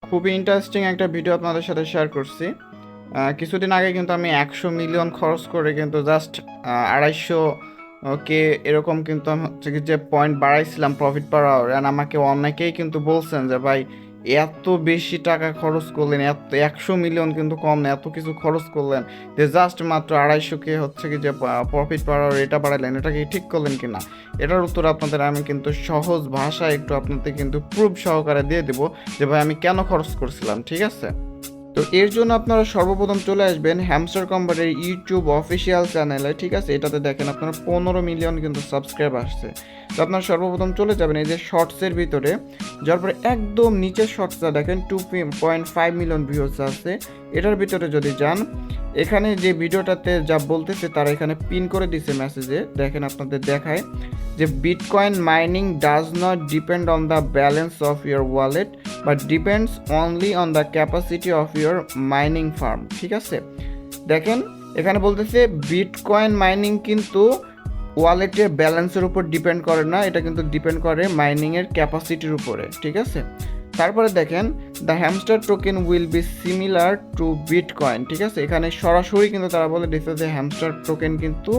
খুবই ইন্টারেস্টিং একটা ভিডিও আপনাদের সাথে শেয়ার করছি। কিছুদিন আগে কিন্তু আমি 100 মিলিয়ন খরচ করে কিন্তু জাস্ট 250 কে এরকম কিন্তু আমি হচ্ছে কি যে পয়েন্ট বাড়াইছিলাম প্রফিট পার আওয়ার। অ্যান্ড আমাকে অনেকেই কিন্তু বলছেন যে ভাই এত বেশি টাকা খরচ করলেন, এত 100 মিলিয়ন কিন্তু কম না, এত কিছু খরচ করলেন যে জাস্ট মাত্র 250 কে হচ্ছে কি যে প্রফিট পার আওয়ার এটা বাড়াইলেন, এটা কি ঠিক করলেন কিনা? এটার উত্তর আপনাদের আমি কিন্তু সহজ ভাষায় একটু আপনাদের কিন্তু প্রুফ সহকারে দিয়ে দেবো যে ভাই আমি কেন খরচ করছিলাম, ঠিক আছে? তো এর জন্য আপনারা সর্বপ্রথম চলে আসবেন হ্যামস্টার কম্বাটের ইউটিউব অফিসিয়াল চ্যানেলে, ঠিক আছে? এটাতে দেখেন আপনারা 15 মিলিয়ন কিন্তু সাবস্ক্রাইব আসছে। তো আপনারা সর্বপ্রথম চলে যাবেন এই যে শর্টসের ভিতরে, যার পরে একদম নিচের শর্টসটা দেখেন 2.5 মিলিয়ন ভিউজ আছে। এটার ভিতরে যদি যান, এখানে যে ভিডিওটাতে যা বলতেছে তারা এখানে পিন করে দিছে মেসেজে, দেখেন আপনাদের দেখায় যে bitcoin mining does not depend on the balance of your wallet but depends only on the capacity of your mining farm, ঠিক আছে? দেখেন এখানে বলতেছে বিটকয়েন মাইনিং কিন্তু ওয়ালেটের ব্যালেন্সের উপর ডিপেন্ড করে না, এটা কিন্তু ডিপেন্ড করে মাইনিংয়ের ক্যাপাসিটির উপরে, ঠিক আছে? তারপরে দেখেন the hamster token will be similar to bitcoin, ঠিক আছে? এখানে সরাসরি কিন্তু তারা বলে দিচ্ছে যে হ্যামস্টার টোকেন কিন্তু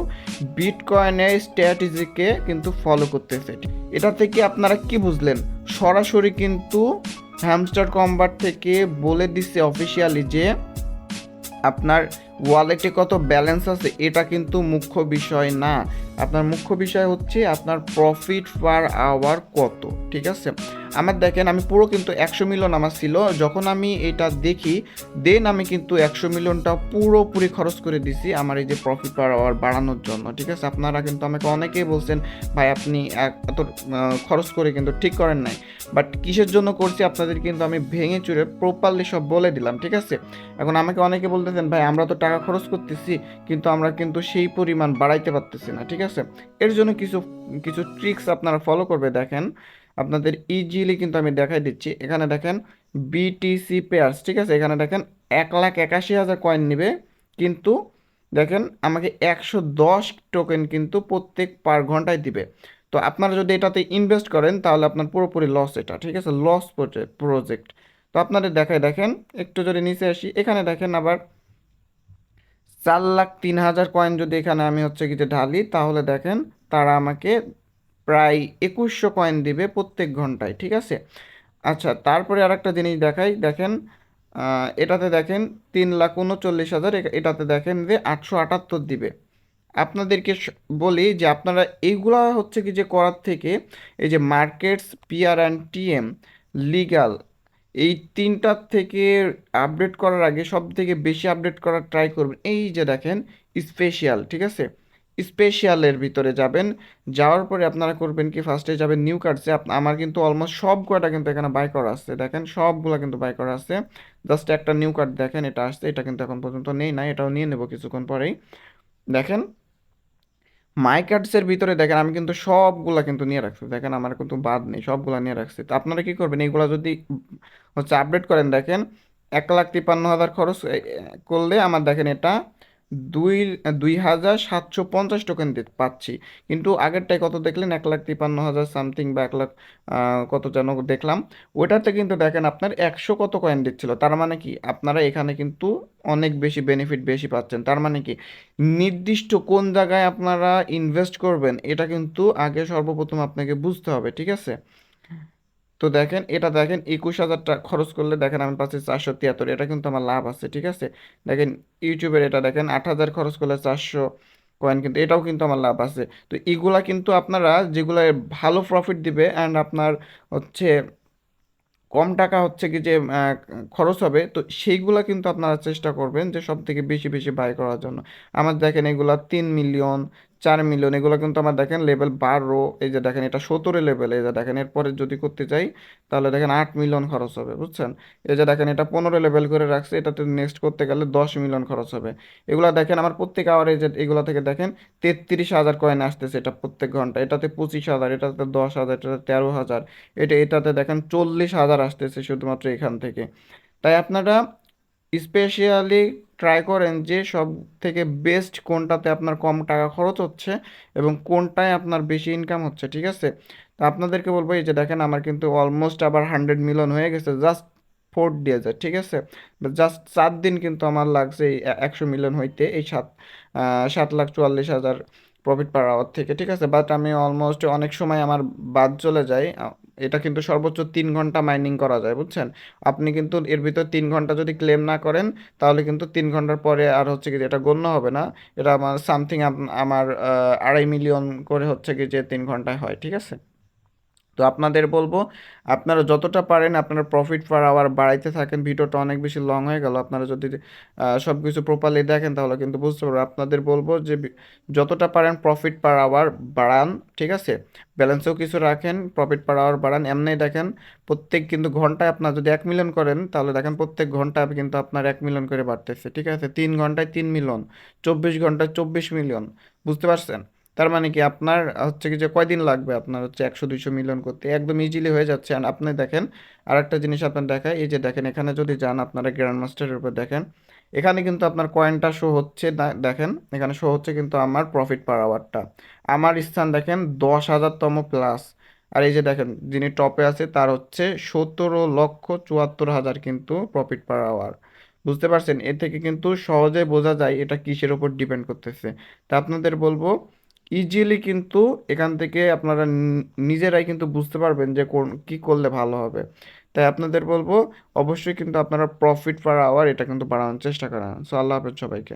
বিটকয়েনের স্ট্র্যাটেজিকে কিন্তু ফলো করতেছে। এটা থেকে আপনারা কি বুঝলেন? সরাসরি কিন্তু হ্যামস্টার কম্বার থেকে বলে দিচ্ছে অফিসিয়ালি যে আপনার ওয়ালেটে কত ব্যালেন্স আছে এটা কিন্তু মুখ্য বিষয় না। আপনার মুখ্য বিষয় হচ্ছে আপনার প্রফিট পার আওয়ার কত, ঠিক আছে? আমার দেখেন আমি পুরো কিন্তু 100 মিলিয়ন আমার ছিল, যখন আমি এটা দেখি দেন আমি কিন্তু 100 মিলিয়নটা পুরোপুরি খরচ করে দিছি আমার এই যে প্রফিট পার আওয়ার বাড়ানোর জন্য, ঠিক আছে? আপনারা কিন্তু আমাকে অনেকেই বলছেন ভাই আপনি এত খরচ করে কিন্তু ঠিক করেন নাই, বাট কিসের জন্য করছি আপনাদের কিন্তু আমি ভেঙে চুরে প্রপারলি সব বলে দিলাম, ঠিক আছে? এখন আমাকে অনেকে বলতেছেন ভাই আমরা তো টাকা খরচ করতেছি কিন্তু আমরা কিন্তু সেই পরিমাণ বাড়াইতে পারতেছি না, ঠিক আছে? এর জন্য কিছু কিছু ট্রিক্স আপনারা ফলো করবে, দেখেন আপনাদের ইজিলি কিন্তু আমি দেখাই দিচ্ছি। এখানে দেখেন বিটিসি পেয়ার্স, ঠিক আছে? এখানে দেখেন 1,81,000 কয়েন নিবে, কিন্তু দেখেন আমাকে 110 টোকেন কিন্তু প্রত্যেক পার ঘন্টায় দিবে। তো আপনারা যদি এটাতে ইনভেস্ট করেন তাহলে আপনার পুরোপুরি লস, এটা ঠিক আছে? Loss project. তো আপনাদের দেখায় দেখেন, একটু যদি নিচে আসি, এখানে দেখেন আবার 4,03,000 কয়েন যদি এখানে আমি হচ্ছে কি যে ঢালি তাহলে দেখেন তারা আমাকে প্রায় 2100 কয়েন দিবে প্রত্যেক ঘন্টায়, ঠিক আছে? আচ্ছা, তারপরে আরেকটা জিনিস দেখাই, দেখেন এটাতে দেখেন 3,39,000, এটাতে দেখেন যে 878 দিবে। আপনাদেরকে বলি যে আপনারা এইগুলা হচ্ছে কি যে করার থেকে এই যে markets, PR and TM, legal, এই তিনটার থেকে আপডেট করার আগে সব থেকে বেশি আপডেট করার ট্রাই করবেন এই যে দেখেন স্পেশাল, ঠিক আছে? স্পেশালের ভিতরে যাবেন, যাওয়ার পরে আপনারা করবেন কি ফার্স্টে যাবেন নিউ কার্ডসে। আমার কিন্তু অলমোস্ট সব কয়টা কিন্তু এখানে বাই করা আছে, দেখেন সবগুলা কিন্তু বাই করা আছে। জাস্ট একটা নিউ কার্ড দেখেন এটা আসছে, এটা কিন্তু এখন পর্যন্ত নেই না, এটাও নিয়ে নেবো কিছুক্ষণ পরেই। দেখেন মাই কার্ডসের ভিতরে দেখেন আমি কিন্তু সবগুলা কিন্তু নিয়ে রাখছি, দেখেন আমার কিন্তু বাদ নেই, সবগুলা নিয়ে রাখছি। তো আপনারা কি করবেন, এইগুলা যদি হচ্ছে আপডেট করেন, দেখেন 1,53,000 খরচ করলে আমার দেখেন এটা দুই 2,750 টোকেন পাচ্ছি। কিন্তু আগেরটায় কত দেখলেন, 1,53,000 সামথিং বা 1,00,000 কত যেন দেখলাম। ওইটাতে কিন্তু দেখেন আপনার 100 কত কয়েন দিচ্ছিল। তার মানে কি আপনারা এখানে কিন্তু অনেক বেশি বেনিফিট বেশি পাচ্ছেন। তার মানে কি নির্দিষ্ট কোন জায়গায় আপনারা ইনভেস্ট করবেন এটা কিন্তু আগে সর্বপ্রথম আপনাকে বুঝতে হবে, ঠিক আছে? তো দেখেন এটা দেখেন 21,000 টাকা খরচ করলে দেখেন আমি পাচ্ছি 473, এটা কিন্তু আমার লাভ আছে, ঠিক আছে? দেখেন ইউটিউবের এটা দেখেন 8,000 খরচ করলে 400 কয়েন, কিন্তু এটাও কিন্তু আমার লাভ আছে। তো এগুলা কিন্তু আপনারা যেগুলা ভালো প্রফিট দিবে অ্যান্ড আপনার হচ্ছে কম টাকা হচ্ছে কি যে খরচ হবে, তো সেইগুলা কিন্তু আপনারা চেষ্টা করবেন যে সব থেকে বেশি বেশি বাই করার জন্য। আমার দেখেন এগুলা 3 মিলিয়ন, 4 মিলিয়ন, এগুলো কিন্তু আমার দেখেন লেভেল 12, এই যে দেখেন এটা 17 লেভেল, এই যে দেখেন এরপরে যদি করতে চাই তাহলে দেখেন 8 মিলিয়ন খরচ হবে, বুঝছেন? এই যে দেখেন এটা 15 লেভেল করে রাখছে, এটাতে নেক্সট করতে গেলে 10 মিলিয়ন খরচ হবে। এগুলা দেখেন আমার প্রত্যেক আওয়ারে যে এগুলা থেকে দেখেন 33,000 কয়েন আসতেছে এটা প্রত্যেক ঘন্টা, এটাতে 25,000, এটাতে 10,000, এটাতে 13,000, এটাতে দেখেন 40,000 আসতেছে শুধুমাত্র এখান থেকে। তাই আপনারা স্পেশালি ট্রাই করেন যে সব থেকে বেস্ট কোনটাতে আপনার কম টাকা খরচ হচ্ছে এবং কোনটায় আপনার বেশি ইনকাম হচ্ছে, ঠিক আছে? তো আপনাদেরকে বলবো এই যে দেখেন আমার কিন্তু অলমোস্ট আবার 100 মিলিয়ন হয়ে গেছে জাস্ট 4 দিয়ে যায়, ঠিক আছে? জাস্ট 4 দিন কিন্তু আমার লাগছে এই 100 মিলিয়ন হইতে, এই 7,44,000 প্রফিট পার আওয়ার থেকে, ঠিক আছে? বাট আমি অলমোস্ট অনেক সময় আমার বাদ চলে যায়। এটা কিন্তু সর্বোচ্চ 3 ঘন্টা মাইনিং করা যায়, বুঝছেন? আপনি কিন্তু এর ভিতর 3 ঘন্টা যদি ক্লেম না করেন, তাহলে কিন্তু 3 ঘন্টার পরে আর হচ্ছে কি যে এটা গণ্য হবে না। এটা আমার সামথিং আমার 2.5 মিলিয়ন করে হচ্ছে কি যে 3 ঘন্টায় হয়, ঠিক আছে? তো আপনাদের বলবো, আপনারা যতটা পারেন আপনারা প্রফিট পার আওয়ার বাড়াইতে থাকেন। ভিডিওটা অনেক বেশি লং হয়ে গেল, আপনারা যদি সব কিছু প্রপারলি দেখেন তাহলে কিন্তু বুঝতে পারবেন। আপনাদের বলবো যে যতটা পারেন প্রফিট পার আওয়ার বাড়ান, ঠিক আছে? ব্যালেন্সেও কিছু রাখেন, প্রফিট পার আওয়ার বাড়ান। এমনি দেখেন প্রত্যেক কিন্তু ঘন্টায় আপনার যদি 1 মিলিয়ন করেন, তাহলে দেখেন প্রত্যেক ঘন্টায় কিন্তু আপনার 1 মিলিয়ন করে বাড়তেছে, ঠিক আছে? 3 ঘন্টায় 3 মিলিয়ন, 24 ঘন্টায় 24 মিলিয়ন। বুঝতে পারছেন? তার মানে কি আপনার হচ্ছে কি যে কয়দিন লাগবে আপনার হচ্ছে 100-200 মিলিয়ন করতে? একদম ইজিলি হয়ে যাচ্ছে। আর আপনি দেখেন, আর একটা জিনিস আপনার দেখায়, এই যে দেখেন এখানে যদি যান আপনারা গ্র্যান্ড মাস্টারের উপর দেখেন, এখানে কিন্তু আপনার কয়েনটা শো হচ্ছে, দেখেন এখানে শো হচ্ছে কিন্তু আমার প্রফিট পার আওয়ারটা। আমার স্থান দেখেন 10,000তম প্লাস। আর এই যে দেখেন যিনি টপে আছে তার হচ্ছে 17,74,000 কিন্তু প্রফিট পার আওয়ার। বুঝতে পারছেন? এ থেকে কিন্তু সহজে বোঝা যায় এটা কিসের উপর ডিপেন্ড করতেছে। তা আপনাদের বলবো ইজিলি কিন্তু এখান থেকে আপনারা নিজেরাই কিন্তু বুঝতে পারবেন যে কোন কি করলে ভালো হবে। তাই আপনাদের বলবো অবশ্যই কিন্তু আপনারা প্রফিট পার আওয়ার এটা কিন্তু বাড়ানোর চেষ্টা করেন। সো আল্লাহ হাফেজ সবাইকে।